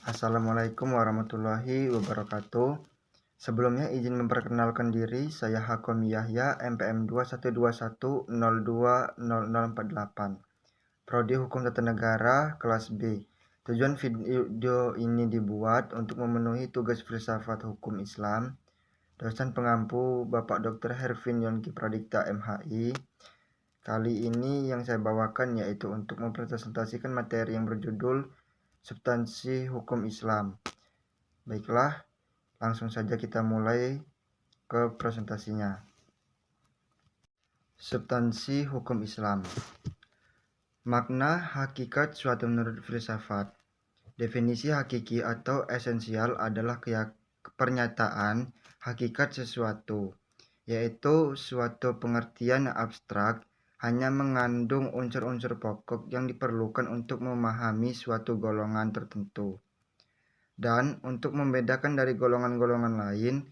Assalamualaikum warahmatullahi wabarakatuh. Sebelumnya izin memperkenalkan diri, saya Hakom Yahya, MPM 2121020048, Prodi Hukum Tata Negara, kelas B. Tujuan video ini dibuat untuk memenuhi tugas filsafat hukum Islam, dosen pengampu Bapak Dr. Hervin Yongki Pradikta MHI. Kali ini yang saya bawakan yaitu untuk mempresentasikan materi yang berjudul Substansi Hukum Islam. Baiklah, langsung saja kita mulai ke presentasinya. Substansi hukum Islam. Makna hakikat suatu menurut filsafat. Definisi hakiki atau esensial adalah pernyataan hakikat sesuatu, yaitu suatu pengertian abstrak hanya mengandung unsur-unsur pokok yang diperlukan untuk memahami suatu golongan tertentu dan untuk membedakan dari golongan-golongan lain,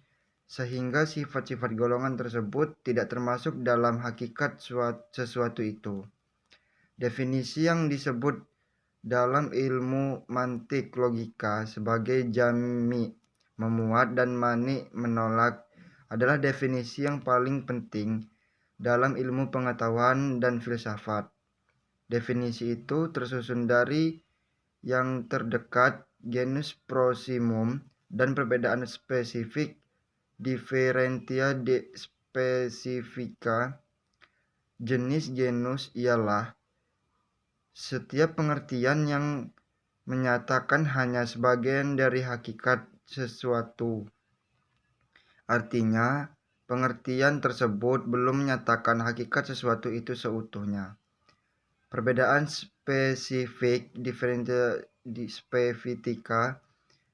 sehingga sifat-sifat golongan tersebut tidak termasuk dalam hakikat sesuatu itu. Definisi yang disebut dalam ilmu mantik logika sebagai jami, memuat, dan mani, menolak, adalah definisi yang paling penting dalam ilmu pengetahuan dan filsafat. Definisi itu tersusun dari yang terdekat, genus proximum, dan perbedaan spesifik, differentia de specifica. Jenis genus ialah setiap pengertian yang menyatakan hanya sebagian dari hakikat sesuatu. Artinya, pengertian tersebut belum menyatakan hakikat sesuatu itu seutuhnya. Perbedaan spesifik, differentia specifica,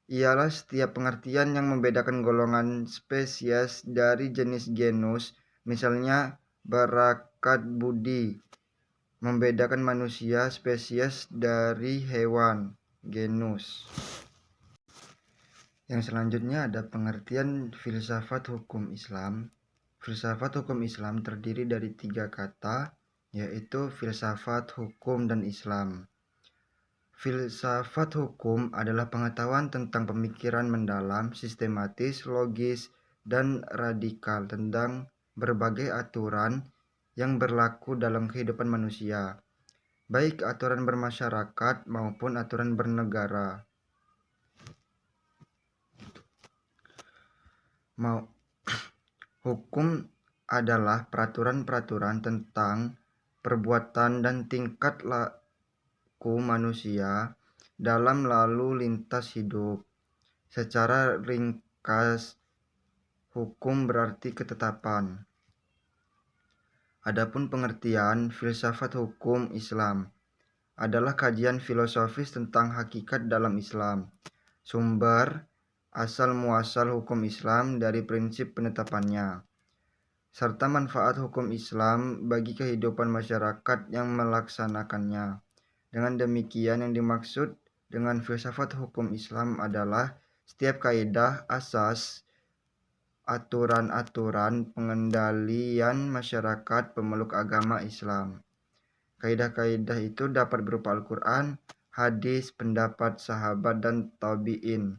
ialah setiap pengertian yang membedakan golongan spesies dari jenis genus. Misalnya, barakat budi membedakan manusia spesies dari hewan genus. Yang selanjutnya ada pengertian filsafat hukum Islam. Filsafat hukum Islam terdiri dari 3 kata, yaitu filsafat, hukum, dan Islam. Filsafat hukum adalah pengetahuan tentang pemikiran mendalam, sistematis, logis, dan radikal tentang berbagai aturan yang berlaku dalam kehidupan manusia, baik aturan bermasyarakat maupun aturan bernegara. Hukum adalah peraturan-peraturan tentang perbuatan dan tingkat laku manusia dalam lalu lintas hidup. Secara ringkas, hukum berarti ketetapan. Adapun pengertian filsafat hukum Islam adalah kajian filosofis tentang hakikat dalam Islam. Sumber asal muasal hukum Islam dari prinsip penetapannya, serta manfaat hukum Islam bagi kehidupan masyarakat yang melaksanakannya. Dengan demikian, yang dimaksud dengan filsafat hukum Islam adalah setiap kaidah, asas, aturan-aturan pengendalian masyarakat pemeluk agama Islam. Kaidah-kaidah itu dapat berupa Al-Quran, hadis, pendapat sahabat dan tabi'in,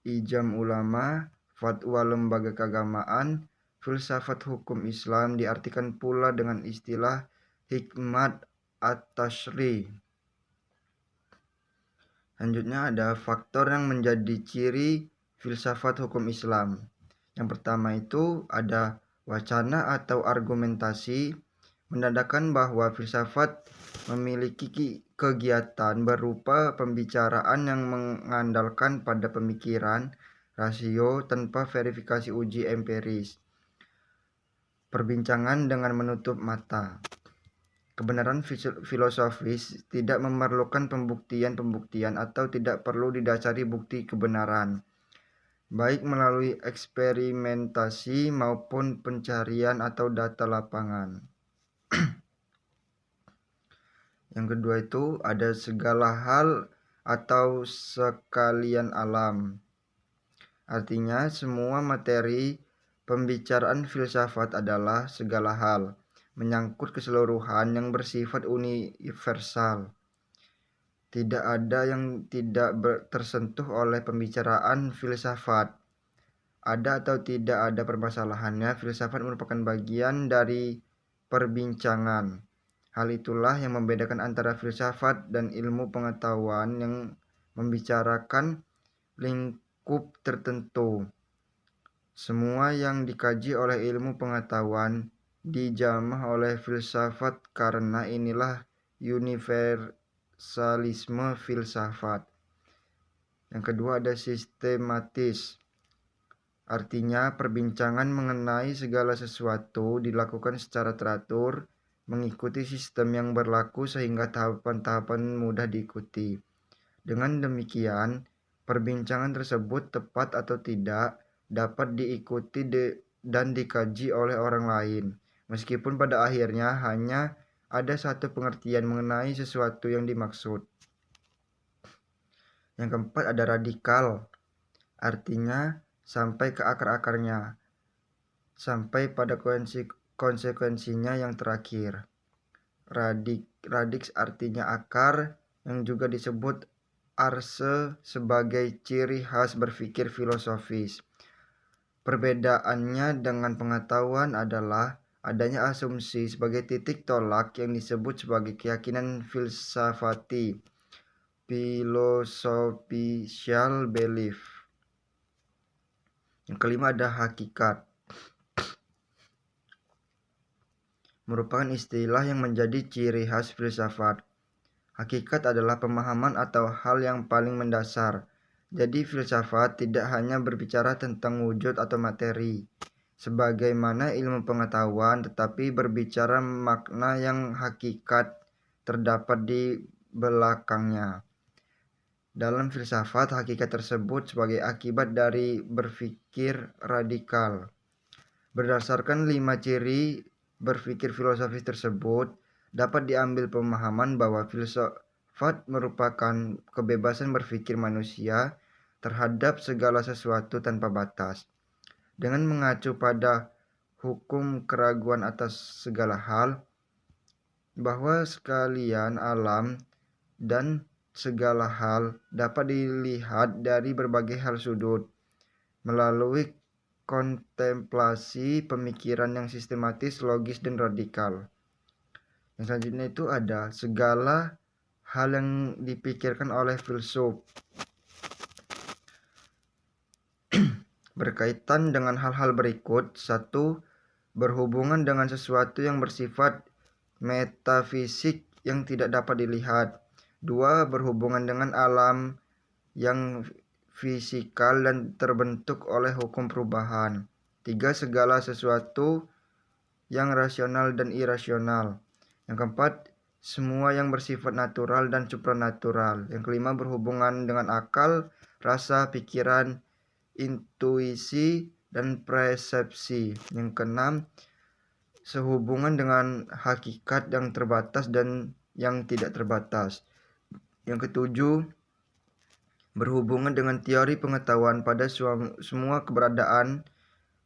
ijma ulama, fatwa lembaga keagamaan. Filsafat hukum Islam diartikan pula dengan istilah hikmat at-tashri'. Selanjutnya ada faktor yang menjadi ciri filsafat hukum Islam. Yang pertama itu ada wacana atau argumentasi, menandakan bahwa filsafat memiliki kegiatan berupa pembicaraan yang mengandalkan pada pemikiran rasio tanpa verifikasi uji empiris, perbincangan dengan menutup mata. Kebenaran filosofis tidak memerlukan pembuktian atau tidak perlu didasari bukti kebenaran, baik melalui eksperimentasi maupun pencarian atau data lapangan. Yang kedua itu ada segala hal atau sekalian alam. Artinya semua materi pembicaraan filsafat adalah segala hal, menyangkut keseluruhan yang bersifat universal. Tidak ada yang tidak tersentuh oleh pembicaraan filsafat. Ada atau tidak ada permasalahannya, filsafat merupakan bagian dari perbincangan. Hal itulah yang membedakan antara filsafat dan ilmu pengetahuan yang membicarakan lingkup tertentu. Semua yang dikaji oleh ilmu pengetahuan dijamah oleh filsafat karena inilah universalisme filsafat. Yang kedua ada sistematis. Artinya perbincangan mengenai segala sesuatu dilakukan secara teratur, mengikuti sistem yang berlaku sehingga tahapan-tahapan mudah diikuti. Dengan demikian, perbincangan tersebut tepat atau tidak dapat diikuti dan dikaji oleh orang lain, meskipun pada akhirnya hanya ada satu pengertian mengenai sesuatu yang dimaksud. Yang keempat ada radikal, artinya sampai ke akar-akarnya, sampai pada konsekuensinya yang terakhir. Radix artinya akar, yang juga disebut arse sebagai ciri khas berpikir filosofis. Perbedaannya dengan pengetahuan adalah adanya asumsi sebagai titik tolak yang disebut sebagai keyakinan filsafati, philosophical belief. Yang kelima ada hakikat. Merupakan istilah yang menjadi ciri khas filsafat. Hakikat adalah pemahaman atau hal yang paling mendasar. Jadi filsafat tidak hanya berbicara tentang wujud atau materi, sebagaimana ilmu pengetahuan, tetapi berbicara makna yang hakikat terdapat di belakangnya. Dalam filsafat, hakikat tersebut sebagai akibat dari berpikir radikal. Berdasarkan 5 ciri berpikir filosofis tersebut, dapat diambil pemahaman bahwa filsafat merupakan kebebasan berpikir manusia terhadap segala sesuatu tanpa batas. Dengan mengacu pada hukum keraguan atas segala hal, bahwa sekalian alam dan segala hal dapat dilihat dari berbagai hal sudut, melalui kontemplasi pemikiran yang sistematis, logis, dan radikal. Yang selanjutnya itu ada segala hal yang dipikirkan oleh filsuf. Berkaitan dengan hal-hal berikut. 1. Berhubungan dengan sesuatu yang bersifat metafisik yang tidak dapat dilihat. 2. Berhubungan dengan alam yang fisikal dan terbentuk oleh hukum perubahan. 3. Segala sesuatu yang rasional dan irasional. Yang keempat, semua yang bersifat natural dan supranatural. Yang kelima, berhubungan dengan akal, rasa, pikiran, intuisi, dan persepsi. Yang keenam, sehubungan dengan hakikat yang terbatas dan yang tidak terbatas. Yang ketujuh, berhubungan dengan teori pengetahuan pada semua keberadaan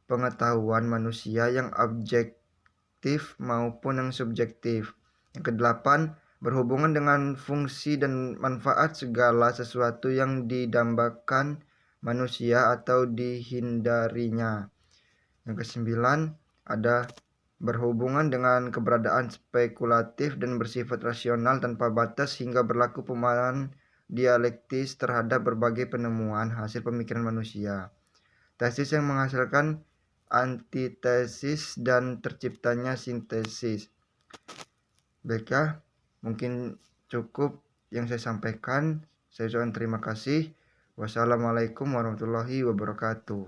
pengetahuan manusia yang objektif maupun yang subjektif. Yang kedelapan, berhubungan dengan fungsi dan manfaat segala sesuatu yang didambakan manusia atau dihindarinya. Yang kesembilan, ada berhubungan dengan keberadaan spekulatif dan bersifat rasional tanpa batas hingga berlaku pemahaman dialektis terhadap berbagai penemuan hasil pemikiran manusia. Tesis yang menghasilkan antitesis dan terciptanya sintesis. Baiklah, mungkin cukup yang saya sampaikan. Saya ucapkan terima kasih. Wassalamualaikum warahmatullahi wabarakatuh.